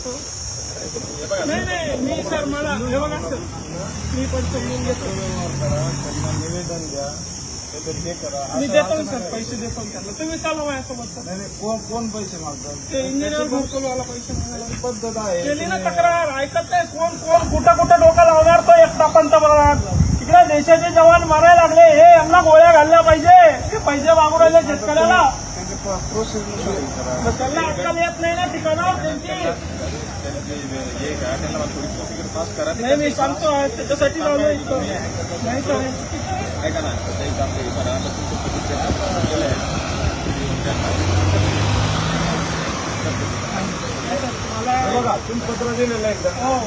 नाही नाही मी सर मला हे बघा सर मी पण समजून घेतो निवेदन द्या ते करा. मी देतो ना सर पैसे देतो त्यांना तुम्ही चालू माझ्यासोबत सर. नाही कोण पैसे मागतात ते इंजिनियर घरकुलवाला पैसे मागायला पद्धत आहे. केली ना तक्रार ऐकत नाही कोण कुठं कुठं डोकं लावणार तो एकटा पंतप्रधान इकडे देशाचे जवान मारायला लागले हे यांना गोळ्या घालल्या पाहिजे ते पैसे मागू राहिले शेतकऱ्याला प्रोसेस करा. त्यांना अक्कल येत नाही ना ठिकाणावर त्यांची पास करा. नाही मी सांगतो त्याच्यासाठी लावलं इथं नाही सर ऐका ना बघा तुम्ही पत्र दिलेलं आहे एकदा. हो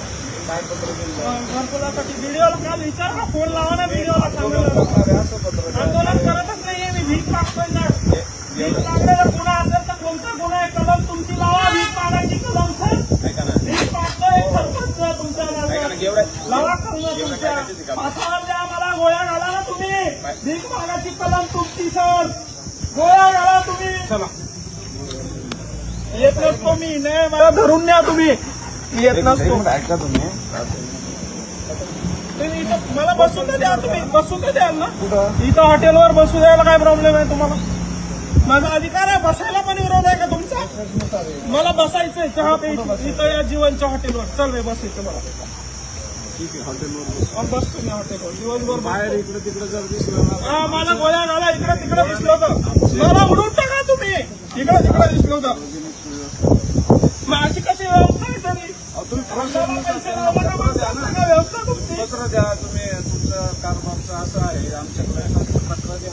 काय पत्र दिलेलं घरकुलासाठी व्हिडिओला काल विचार ना फोन लावा ना व्हिडिओला सांगायला असं पत्र आंदोलन करतच नाहीये मी भीक मागतोय ना भीक मागलेला गुन्हा असेल तर कोणता गुन्हा आहे कलम तुमची लावा भीक मागायची कलम सर ऐका ना भीक मागतोय सरपंच तुमच्या लावा कलम तुमच्या पासावर द्या मला गोळ्या घाला ना तुम्ही भीक मागायची कलम तुमची सर गोळ्या घाला तुम्ही चला येत नसतो मी नाही मला धरून न्या तुम्ही येत नसतो ऐका तुम्ही तुम्ही इथं मला बसून तर द्या तुम्ही बसून तर द्याल ना कुठं इथं हॉटेलवर बसू द्यायला काय प्रॉब्लेम आहे तुम्हाला माझा अधिकार आहे बसायला पण विरोध आहे का तुमचा मला बसायचंय चहा प्यायची इथं या जीवनच्या हॉटेलवर चल रे बसायचं मला ठीक आहे हॉटेलवर बसतो मी हॉटेलवर दिवसभर बाहेर इकडे तिकडे जर दिसलं ना हा मला गोळ्या घाला इकडे तिकडे दिसलं होतं मला उडून टाका तुम्ही इकडे तिकडे दिसलं होतं माझी कशी व्यवस्था आहे तरी तुम्ही पैसे लावला का मग सांगा व्यवस्था तुमची पत्र द्या तुम्ही तुमचं कारभारचं असं आहे आमच्याकडे पत्र द्या.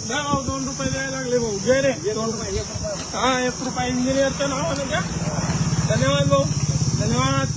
द्या भाऊ 2 रुपये द्यायला लागले भाऊ घे रे 2 रुपये हा 1 रुपया इंजिनियरच्या नावाने द्या धन्यवाद भाऊ धन्यवाद